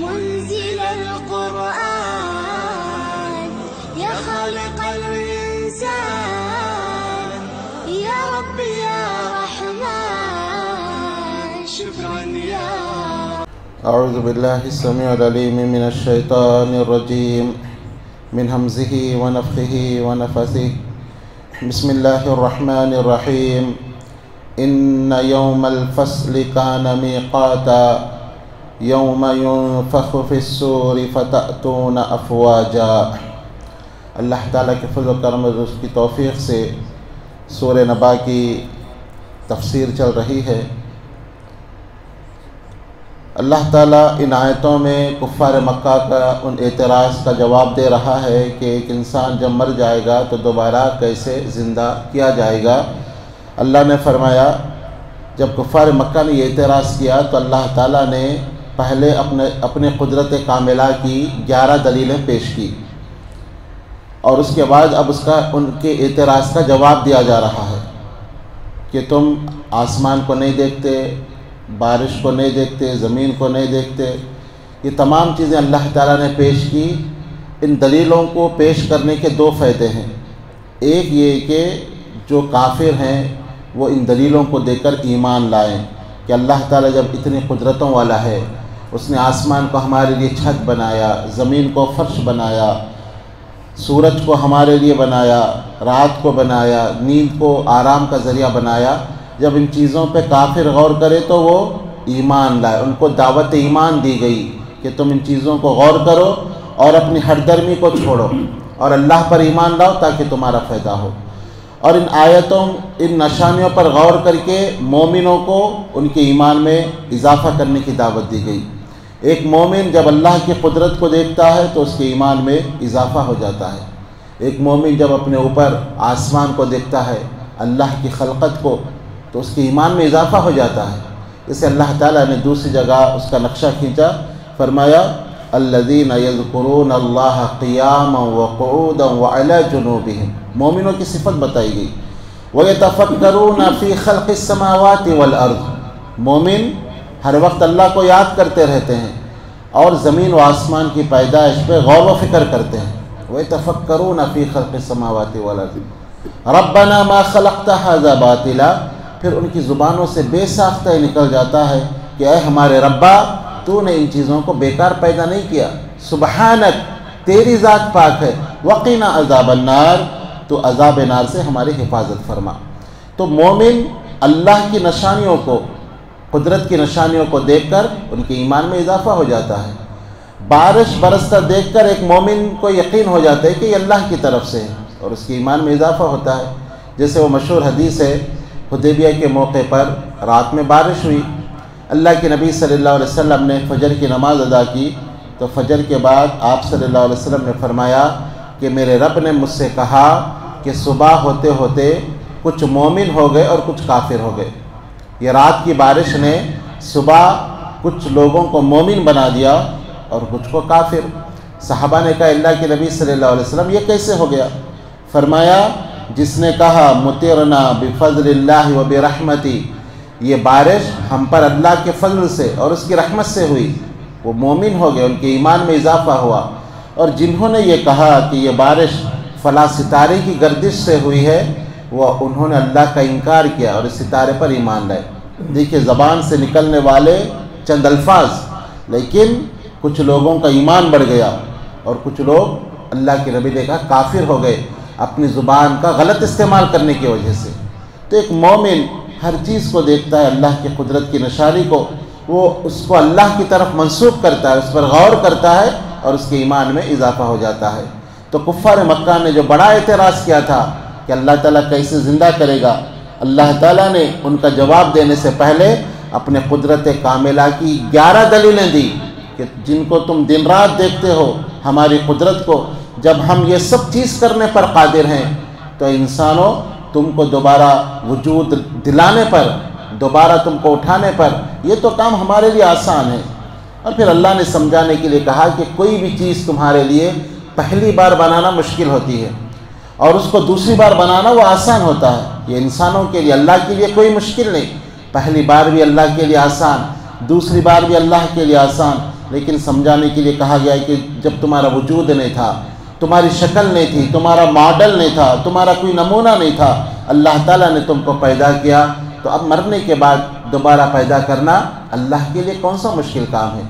منزل القرآن يا خالق الإنسان يا رب يا رحمن شكرا يا أعوذ بالله السميع العليم من الشيطان الرجيم من همزه ونفخه ونفثه بسم الله الرحمن الرحيم إن يوم الفصل كان ميقاتا يوم ينفخ في الصور فتأتون أفواجا۔ اللہ تعالیٰ کے فضل و کرم اور اس کی توفیق سے سورہ نبا کی تفسیر چل رہی ہے۔ اللہ تعالیٰ ان آیتوں میں کفار مکہ کا ان اعتراض کا جواب دے رہا ہے کہ ایک انسان جب مر جائے گا تو دوبارہ کیسے زندہ کیا جائے گا۔ اللہ نے فرمایا جب کفار مکہ نے یہ اعتراض کیا تو اللہ تعالیٰ نے پہلے اپنے قدرت کاملہ کی 11 دلیلیں پیش کی، اور اس کے بعد اب ان کے اعتراض کا جواب دیا جا رہا ہے کہ تم آسمان کو نہیں دیکھتے، بارش کو نہیں دیکھتے، زمین کو نہیں دیکھتے۔ یہ تمام چیزیں اللہ تعالیٰ نے پیش کی۔ ان دلیلوں کو پیش کرنے کے 2 فائدے ہیں۔ ایک یہ کہ جو کافر ہیں وہ ان دلیلوں کو دیکھ کر ایمان لائیں کہ اللہ تعالیٰ جب اتنی قدرتوں والا ہے، اس نے آسمان کو ہمارے لیے چھت بنایا، زمین کو فرش بنایا، سورج کو ہمارے لیے بنایا، رات کو بنایا، نیند کو آرام کا ذریعہ بنایا۔ جب ان چیزوں پہ کافر غور کرے تو وہ ایمان لائے، ان کو دعوت ایمان دی گئی کہ تم ان چیزوں کو غور کرو اور اپنی ہر درمی کو چھوڑو اور اللہ پر ایمان لاؤ تاکہ تمہارا فائدہ ہو۔ اور ان آیتوں، ان نشانیوں پر غور کر کے مومنوں کو ان کے ایمان میں اضافہ کرنے کی دعوت دی گئی۔ ایک مومن جب اللہ کی قدرت کو دیکھتا ہے تو اس کے ایمان میں اضافہ ہو جاتا ہے۔ ایک مومن جب اپنے اوپر آسمان کو دیکھتا ہے، اللہ کی خلقت کو، تو اس کے ایمان میں اضافہ ہو جاتا ہے۔ اسے اللہ تعالیٰ نے دوسری جگہ اس کا نقشہ کھینچا، فرمایا الذین یذکرون اللہ قیاما وقعودا وعلی جنوبہم۔ مومنوں کی صفت بتائی گئی۔ ویتفکرون فی خلق السماوات والارض۔ مومن ہر وقت اللہ کو یاد کرتے رہتے ہیں اور زمین و آسمان کی پیدائش پہ غور و فکر کرتے ہیں۔ ویتفکرون فی خلق السماوات والارض ربنا ما خلقت ھذا باطلا۔ پھر ان کی زبانوں سے بے ساختہ نکل جاتا ہے کہ اے ہمارے ربا، تو نے ان چیزوں کو بیکار پیدا نہیں کیا، سبحانک، تیری ذات پاک ہے، وقنا عذاب النار، تو عذاب نار سے ہماری حفاظت فرما۔ تو مومن اللہ کی نشانیوں کو، قدرت کی نشانیوں کو دیکھ کر ان کے ایمان میں اضافہ ہو جاتا ہے۔ بارش برستا دیکھ کر ایک مومن کو یقین ہو جاتا ہے کہ یہ اللہ کی طرف سے ہے اور اس کے ایمان میں اضافہ ہوتا ہے۔ جیسے وہ مشہور حدیث ہے، حدیبیہ کے موقع پر رات میں بارش ہوئی، اللہ کے نبی صلی اللہ علیہ وسلم نے فجر کی نماز ادا کی، تو فجر کے بعد آپ صلی اللہ علیہ وسلم نے فرمایا کہ میرے رب نے مجھ سے کہا کہ صبح ہوتے ہوتے کچھ مومن ہو گئے اور کچھ کافر ہو گئے۔ یہ رات کی بارش نے صبح کچھ لوگوں کو مومن بنا دیا اور کچھ کو کافر۔ صحابہ نے کہا اللہ کے نبی صلی اللہ علیہ وسلم یہ کیسے ہو گیا؟ فرمایا جس نے کہا مطرنا بفضل اللہ و برحمتی، یہ بارش ہم پر اللہ کے فضل سے اور اس کی رحمت سے ہوئی، وہ مومن ہو گئے، ان کے ایمان میں اضافہ ہوا۔ اور جنہوں نے یہ کہا کہ یہ بارش فلاں ستارے کی گردش سے ہوئی ہے، وہ انہوں نے اللہ کا انکار کیا اور اس ستارے پر ایمان لائے۔ دیکھیے زبان سے نکلنے والے چند الفاظ، لیکن کچھ لوگوں کا ایمان بڑھ گیا اور کچھ لوگ اللہ کے نبی نے کہا کافر ہو گئے اپنی زبان کا غلط استعمال کرنے کی وجہ سے۔ تو ایک مومن ہر چیز کو دیکھتا ہے، اللہ کی قدرت کی نشانی کو، وہ اس کو اللہ کی طرف منسوب کرتا ہے، اس پر غور کرتا ہے اور اس کے ایمان میں اضافہ ہو جاتا ہے۔ تو کفار مکہ نے جو بڑا اعتراض کیا تھا کہ اللہ تعالیٰ کیسے زندہ کرے گا، اللہ تعالیٰ نے ان کا جواب دینے سے پہلے اپنے قدرت کاملہ کی 11 دلیلیں دی کہ جن کو تم دن رات دیکھتے ہو ہماری قدرت کو، جب ہم یہ سب چیز کرنے پر قادر ہیں تو انسانوں تم کو دوبارہ وجود دلانے پر، دوبارہ تم کو اٹھانے پر، یہ تو کام ہمارے لیے آسان ہے۔ اور پھر اللہ نے سمجھانے کے لیے کہا کہ کوئی بھی چیز تمہارے لیے پہلی بار بنانا مشکل ہوتی ہے اور اس کو دوسری بار بنانا وہ آسان ہوتا ہے۔ یہ انسانوں کے لیے، اللہ کے لیے کوئی مشکل نہیں، پہلی بار بھی اللہ کے لیے آسان، دوسری بار بھی اللہ کے لیے آسان، لیکن سمجھانے کے لیے کہا گیا ہے کہ جب تمہارا وجود نہیں تھا، تمہاری شکل نہیں تھی، تمہارا ماڈل نہیں تھا، تمہارا کوئی نمونہ نہیں تھا، اللہ تعالیٰ نے تم کو پیدا کیا، تو اب مرنے کے بعد دوبارہ پیدا کرنا اللہ کے لیے کون سا مشکل کام ہے؟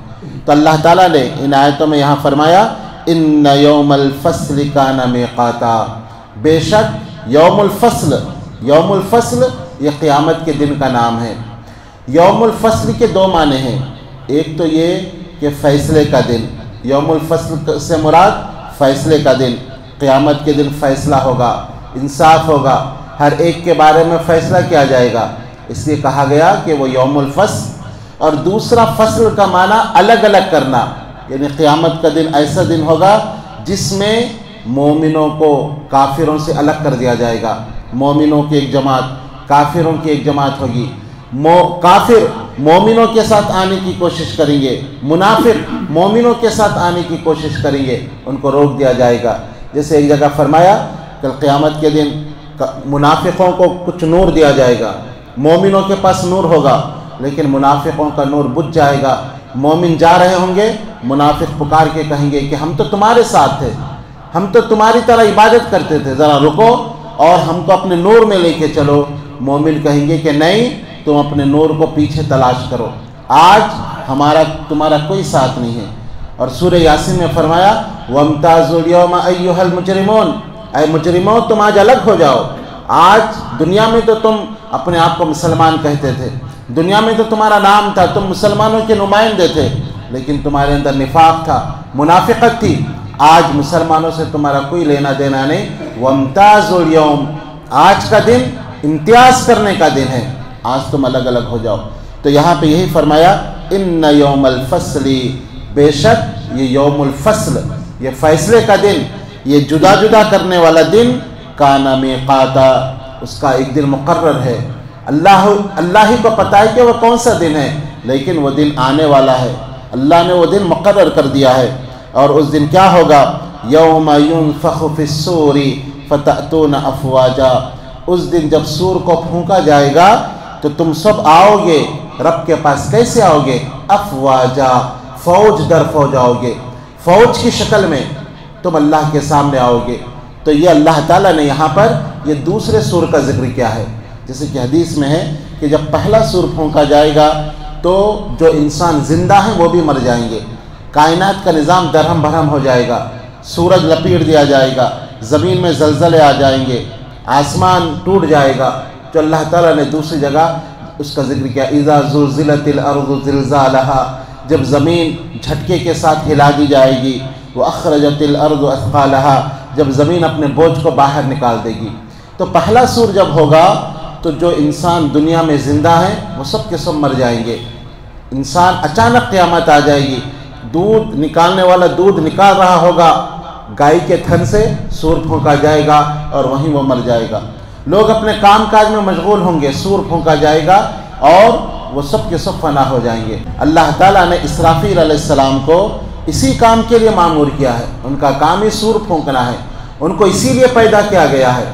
تو اللہ تعالیٰ نے ان آیتوں میں یہاں فرمایا ان یوم الفصل کان میقاتا، بے شک یوم الفصل یہ قیامت کے دن کا نام ہے۔ یوم الفصل کے دو معنی ہیں، ایک تو یہ کہ فیصلے کا دن، یوم الفصل سے مراد فیصلے کا دن، قیامت کے دن فیصلہ ہوگا، انصاف ہوگا، ہر ایک کے بارے میں فیصلہ کیا جائے گا، اس لیے کہا گیا کہ وہ یوم الفصل۔ اور دوسرا فصل کا معنی الگ الگ کرنا، یعنی قیامت کا دن ایسا دن ہوگا جس میں مومنوں کو کافروں سے الگ کر دیا جائے گا، مومنوں کی ایک جماعت، کافروں کی ایک جماعت ہوگی، کافر مومنوں کے ساتھ آنے کی کوشش کریں گے، منافق مومنوں کے ساتھ آنے کی کوشش کریں گے، ان کو روک دیا جائے گا۔ جیسے ایک جگہ فرمایا کل قیامت کے دن منافقوں کو کچھ نور دیا جائے گا، مومنوں کے پاس نور ہوگا لیکن منافقوں کا نور بجھ جائے گا۔ مومن جا رہے ہوں گے، منافق پکار کے کہیں گے کہ ہم تو تمہارے ساتھ تھے، ہم تو تمہاری طرح عبادت کرتے تھے، ذرا رکو اور ہم کو اپنے نور میں لے کے چلو۔ مومن کہیں گے کہ نہیں، تم اپنے نور کو پیچھے تلاش کرو، آج تمہارا کوئی ساتھ نہیں ہے۔ اور سورہ یاسین میں فرمایا وَامْتَازُوا الْيَوْمَ أَيُّهَا الْمُجْرِمُونَ، اے مجرموں تم آج الگ ہو جاؤ۔ آج دنیا میں تو تم اپنے آپ کو مسلمان کہتے تھے، دنیا میں تو تمہارا نام تھا، تم مسلمانوں کے نمائندے تھے، لیکن تمہارے اندر نفاق تھا، منافقت تھی۔ آج مسلمانوں سے تمہارا کوئی لینا دینا نہیں۔ وَامْتَازُوا الْيَوْمَ، آج کا دن امتیاز کرنے کا دن ہے، آج تم الگ الگ ہو جاؤ۔ تو یہاں پہ یہی فرمایا ان یوم الفصل، بے شک یہ یوم الفصل، یہ فیصلے کا دن، یہ جدا جدا کرنے والا دن، کان میقاتا، اس کا ایک دن مقرر ہے۔ اللہ ہی کو پتہ ہے کہ وہ کون سا دن ہے، لیکن وہ دن آنے والا ہے، اللہ نے وہ دن مقرر کر دیا ہے۔ اور اس دن کیا ہوگا؟ یوم ینفخ فی الصور فتأتون افواجا، اس دن جب سور کو پھونکا جائے گا تو تم سب آؤ گے رب کے پاس۔ کیسے آؤ گے؟ افواجا، فوج در فوج آؤ گے، فوج کی شکل میں تم اللہ کے سامنے آؤ گے۔ تو یہ اللہ تعالیٰ نے یہاں پر یہ دوسرے سور کا ذکر کیا ہے، جیسے کہ حدیث میں ہے کہ جب پہلا سور پھونکا جائے گا تو جو انسان زندہ ہیں وہ بھی مر جائیں گے، کائنات کا نظام درہم بھرم ہو جائے گا، سورج لپیٹ دیا جائے گا، زمین میں زلزلے آ جائیں گے، آسمان ٹوٹ جائے گا۔ جو اللہ تعالیٰ نے دوسری جگہ اس کا ذکر کیا اذا زلزلت الارض زلزالہا، جب زمین جھٹکے کے ساتھ ہلا دی جائے گی، واخرجت الارض اثقالہا، جب زمین اپنے بوجھ کو باہر نکال دے گی۔ تو پہلا سور جب ہوگا تو جو انسان دنیا میں زندہ ہیں وہ سب کے سب مر جائیں گے، انسان اچانک قیامت آ جائے گی، دودھ نکالنے والا دودھ نکال رہا ہوگا، گائے کے تھن سے سور پھونکا جائے گا اور وہیں وہ مر جائے گا۔ لوگ اپنے کام کاج میں مشغول ہوں گے، سور پھونکا جائے گا اور وہ سب کے سب فنا ہو جائیں گے۔ اللہ تعالیٰ نے اسرافیل علیہ السلام کو اسی کام کے لیے معمور کیا ہے، ان کا کام ہی سور پھونکنا ہے، ان کو اسی لیے پیدا کیا گیا ہے،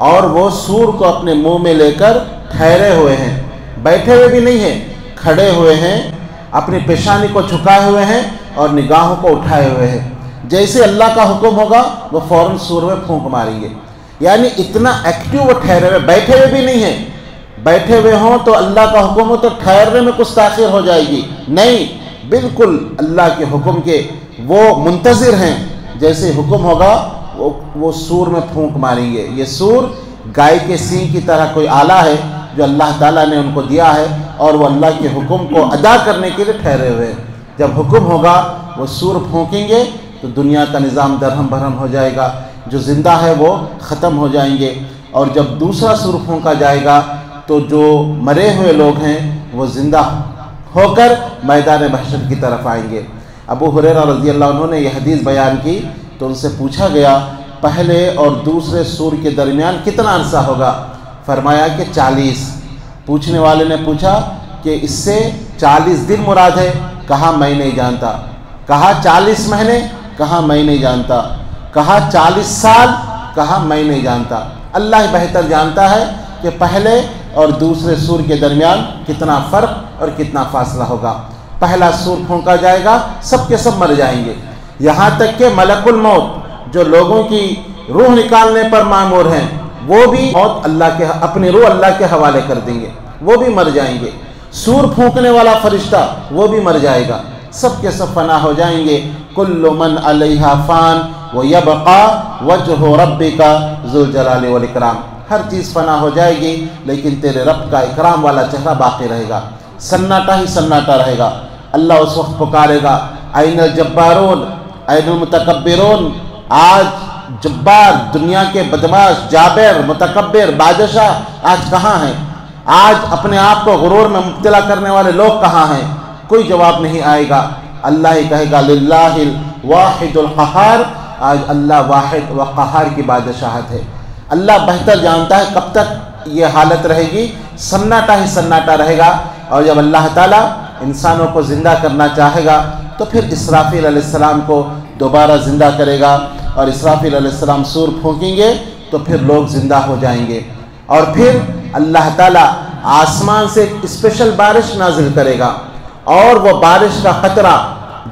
اور وہ سور کو اپنے منہ میں لے کر ٹھہرے ہوئے ہیں، بیٹھے ہوئے بھی نہیں ہیں، کھڑے ہوئے ہیں، اپنی پیشانی کو جھکائے ہوئے ہیں اور نگاہوں کو اٹھائے ہوئے ہیں۔ جیسے اللہ کا حکم ہوگا وہ فوراً سور میں پھونک ماریں گے، یعنی اتنا ایکٹیو وہ ٹھہرے ہوئے، بیٹھے ہوئے بھی نہیں ہیں۔ بیٹھے ہوئے ہوں تو اللہ کا حکم ہو تو ٹھہرنے میں کچھ تاخیر ہو جائے گی، نہیں، بالکل اللہ کے حکم کے وہ منتظر ہیں، جیسے حکم ہوگا وہ سور میں پھونک ماریں گے۔ یہ سور گائے کے سینگ کی طرح کوئی آلہ ہے جو اللہ تعالیٰ نے ان کو دیا ہے، اور وہ اللہ کے حکم کو ادا کرنے کے لیے ٹھہرے ہوئے ہیں۔ جب حکم ہوگا وہ سور پھونکیں گے تو دنیا کا نظام درہم بھرم ہو جائے گا، جو زندہ ہے وہ ختم ہو جائیں گے، اور جب دوسرا سور پھونکا جائے گا تو جو مرے ہوئے لوگ ہیں وہ زندہ ہو کر میدان محشر کی طرف آئیں گے۔ ابو ہریرہ رضی اللہ عنہ نے یہ حدیث بیان کی تو ان سے پوچھا گیا پہلے اور دوسرے سور کے درمیان کتنا عرصہ ہوگا؟ فرمایا کہ 40۔ پوچھنے والے نے پوچھا کہ اس سے 40 دن مراد ہے؟ کہا میں نہیں جانتا۔ کہا 40 مہینے؟ کہا میں نہیں جانتا۔ کہا 40 سال؟ کہا میں نہیں جانتا۔ اللہ بہتر جانتا ہے کہ پہلے اور دوسرے سور کے درمیان کتنا فرق اور کتنا فاصلہ ہوگا۔ پہلا سور پھونکا جائے گا، سب کے سب مر جائیں گے، یہاں تک کہ ملک الموت جو لوگوں کی روح نکالنے پر مامور ہیں وہ بھی موت اپنی روح اللہ کے حوالے کر دیں گے، وہ بھی مر جائیں گے۔ سور پھونکنے والا فرشتہ وہ بھی مر جائے گا، سب کے سب فنا ہو جائیں گے۔ کل من علیہا فان ویبقى وجہ ربک ذو الجلال والاکرام، ہر چیز فنا ہو جائے گی لیکن تیرے رب کا اکرام والا چہرہ باقی رہے گا، سناٹا ہی سناٹا رہے گا۔ اللہ اس وقت پکارے گا این الجبارون این المتکبرون، آج جبار دنیا کے بدماش جابر متکبر بادشاہ آج کہاں ہیں؟ آج اپنے آپ کو غرور میں مبتلا کرنے والے لوگ کہاں ہیں؟ کوئی جواب نہیں آئے گا، اللہ ہی کہے گا للہ الواحد القہار، آج اللہ واحد و قہار کی بادشاہت ہے۔ اللہ بہتر جانتا ہے کب تک یہ حالت رہے گی، سناٹا ہی سناٹا رہے گا، اور جب اللہ تعالیٰ انسانوں کو زندہ کرنا چاہے گا تو پھر اسرافیل علیہ السلام کو دوبارہ زندہ کرے گا، اور اسرافیل علیہ السلام سور پھونکیں گے تو پھر لوگ زندہ ہو جائیں گے، اور پھر اللہ تعالیٰ آسمان سے ایک اسپیشل بارش نازل کرے گا، اور وہ بارش کا قطرہ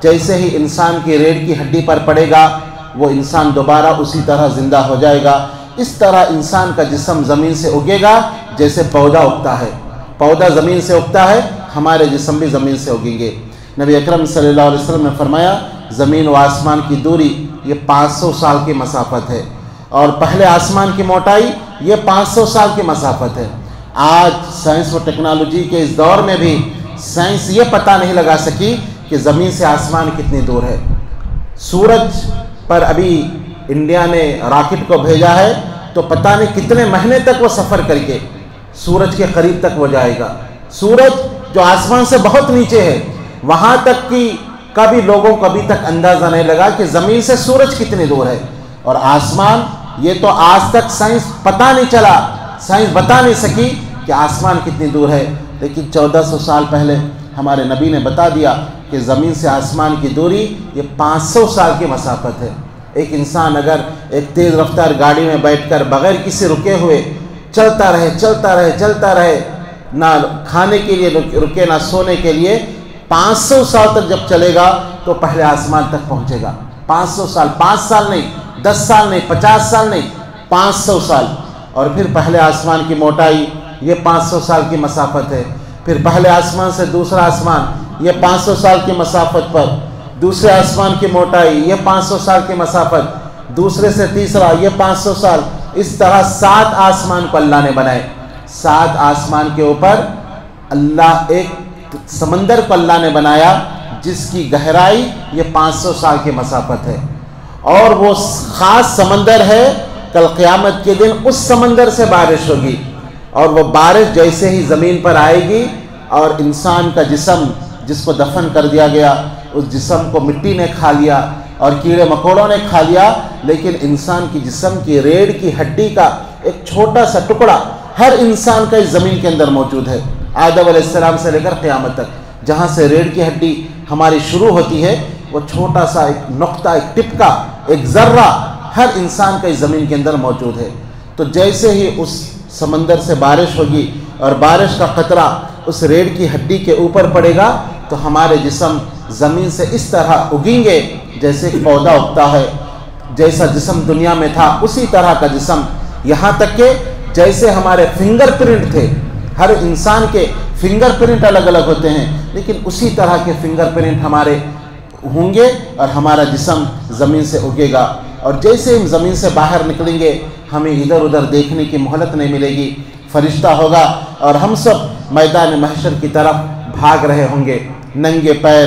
جیسے ہی انسان کی ریڑھ کی ہڈی پر پڑے گا وہ انسان دوبارہ اسی طرح زندہ ہو جائے گا۔ اس طرح انسان کا جسم زمین سے اگے گا جیسے پودا اگتا ہے، پودا زمین سے اگتا ہے، ہمارے جسم بھی زمین سے اگیں گے۔ نبی اکرم صلی اللہ علیہ وسلم نے فرمایا زمین و آسمان کی دوری یہ 500 سال کی مسافت ہے، اور پہلے آسمان کی موٹائی یہ 500 سال کی مسافت ہے۔ آج سائنس و ٹیکنالوجی کے اس دور میں بھی سائنس یہ پتہ نہیں لگا سکی کہ زمین سے آسمان کتنی دور ہے۔ سورج پر ابھی انڈیا نے راکٹ کو بھیجا ہے تو پتہ نہیں کتنے مہینے تک وہ سفر کر کے سورج کے قریب تک وہ جائے گا۔ سورج جو آسمان سے بہت نیچے ہے وہاں تک کی کبھی لوگوں کو ابھی تک اندازہ نہیں لگا کہ زمین سے سورج کتنی دور ہے، اور آسمان یہ تو آج تک سائنس پتہ نہیں چلا، سائنس بتا نہیں سکی کہ آسمان کتنی دور ہے، لیکن 1400 سال پہلے ہمارے نبی نے بتا دیا کہ زمین سے آسمان کی دوری یہ 500 سال کی مسافت ہے۔ ایک انسان اگر ایک تیز رفتار گاڑی میں بیٹھ کر بغیر کسی رکے ہوئے چلتا رہے، نہ کھانے کے لیے رکے نہ سونے کے لیے، 500 سال تک جب چلے گا تو پہلے آسمان تک پہنچے گا۔ 500 سال، 5 سال نہیں، 10 سال نہیں، 50 سال نہیں، 500 سال۔ اور پھر پہلے آسمان کی موٹائی یہ 500 سال کی مسافت ہے، پھر پہلے آسمان سے دوسرا آسمان یہ 500 سال کی مسافت پر، دوسرے آسمان کی موٹائی یہ 500 سال کی مسافت، دوسرے سے تیسرا یہ 500 سال، اس طرح 7 آسمان کو اللہ نے بنائے۔ 7 آسمان کے اوپر اللہ ایک سمندر کو اللہ نے بنایا جس کی گہرائی یہ 500 سال کی مسافت ہے، اور وہ خاص سمندر ہے، کل قیامت کے دن اس سمندر سے بارش ہوگی، اور وہ بارش جیسے ہی زمین پر آئے گی اور انسان کا جسم جس کو دفن کر دیا گیا اس جسم کو مٹی نے کھا لیا اور کیڑے مکوڑوں نے کھا لیا، لیکن انسان کی جسم کی ریڑھ کی ہڈی کا ایک چھوٹا سا ٹکڑا ہر انسان کا اس زمین کے اندر موجود ہے۔ آدم علیہ السلام سے لے کر قیامت تک جہاں سے ریڑھ کی ہڈی ہماری شروع ہوتی ہے وہ چھوٹا سا ایک نقطہ، ایک ٹپکا، ایک ذرہ ہر انسان کا اس زمین کے اندر موجود ہے۔ تو جیسے ہی اس سمندر سے بارش ہوگی اور بارش کا قطرہ اس ریڑھ کی ہڈی کے اوپر پڑے گا تو ہمارے جسم زمین سے اس طرح اگیں گے جیسے ایک پودا اگتا ہے، جیسا جسم دنیا میں تھا اسی طرح کا جسم، یہاں تک کہ جیسے ہمارے فنگر پرنٹ تھے، ہر انسان کے فنگر پرنٹ الگ الگ ہوتے ہیں، لیکن اسی طرح کے فنگر پرنٹ ہمارے ہوں گے اور ہمارا جسم زمین سے اگے گا، اور جیسے ہم زمین سے باہر نکلیں گے ہمیں ادھر ادھر دیکھنے کی مہلت نہیں ملے گی، فرشتہ ہوگا اور ہم سب میدان محشر کی طرف بھاگ رہے ہوں گے، ننگے پیر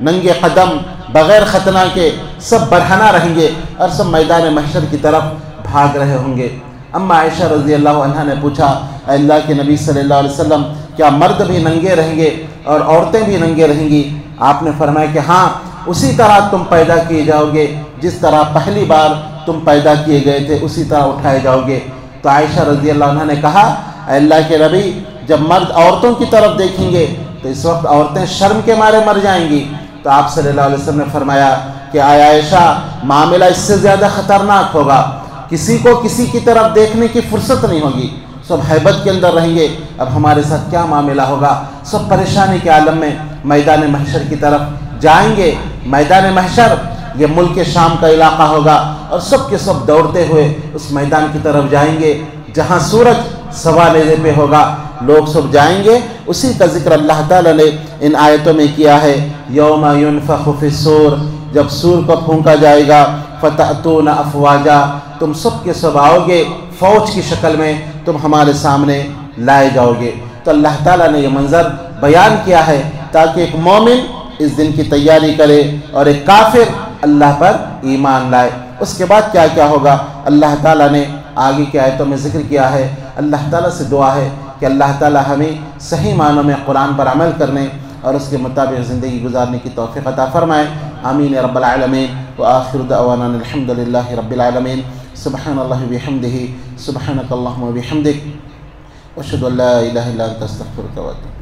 ننگے قدم بغیر ختنہ کے سب برہنہ رہیں گے اور سب میدان محشر کی طرف بھاگ رہے ہوں گے۔ اما عائشہ رضی اللہ عنہا نے پوچھا اے اللہ کے نبی صلی اللہ علیہ وسلم کیا مرد بھی ننگے رہیں گے اور عورتیں بھی ننگے رہیں گی؟ آپ نے فرمایا کہ ہاں، اسی طرح تم پیدا کیے جاؤ گے جس طرح پہلی بار تم پیدا کیے گئے تھے اسی طرح اٹھائے جاؤ گے۔ تو عائشہ رضی اللہ عنہا نے کہا اے اللہ کے نبی جب مرد عورتوں کی طرف دیکھیں گے تو اس وقت عورتیں شرم کے مارے مر جائیں گی۔ تو آپ صلی اللہ علیہ وسلم نے فرمایا کہ اے عائشہ معاملہ اس سے زیادہ خطرناک ہوگا، کسی کو کسی کی طرف دیکھنے کی فرصت نہیں ہوگی، سب ہیبت کے اندر رہیں گے۔ اب ہمارے ساتھ کیا معاملہ ہوگا؟ سب پریشانی کے عالم میں میدان محشر کی طرف جائیں گے۔ میدان محشر یہ ملک شام کا علاقہ ہوگا اور سب کے سب دوڑتے ہوئے اس میدان کی طرف جائیں گے جہاں سورج سوا نیزے پہ ہوگا، لوگ سب جائیں گے۔ اسی کا ذکر اللہ تعالیٰ نے ان آیتوں میں کیا ہے، یوم ینفخ فی الصور، جب سور کو پھونکا جائے گا، فتأتون افواجا، تم سب کے سب آؤ گے فوج کی شکل میں، تم ہمارے سامنے لائے جاؤ گے۔ تو اللہ تعالیٰ نے یہ منظر بیان کیا ہے تاکہ ایک مومن اس دن کی تیاری کرے اور ایک کافر اللہ پر ایمان لائے۔ اس کے بعد کیا کیا ہوگا اللہ تعالیٰ نے آگے کی آیتوں میں ذکر کیا ہے۔ اللہ تعالیٰ سے دعا ہے کہ اللہ تعالیٰ ہمیں صحیح معنوں میں قرآن پر عمل کرنے اور اس کے مطابق زندگی گزارنے کی توفیق عطا فرمائے۔ آمین یا رب العالمین۔ وآخر دعوانا الحمد للہ رب العالمین۔ سبحان اللہ بحمدہ، سبحانک اللہم وبحمدک، اشہد ان لا الہ الا انت استغفرک واتوب۔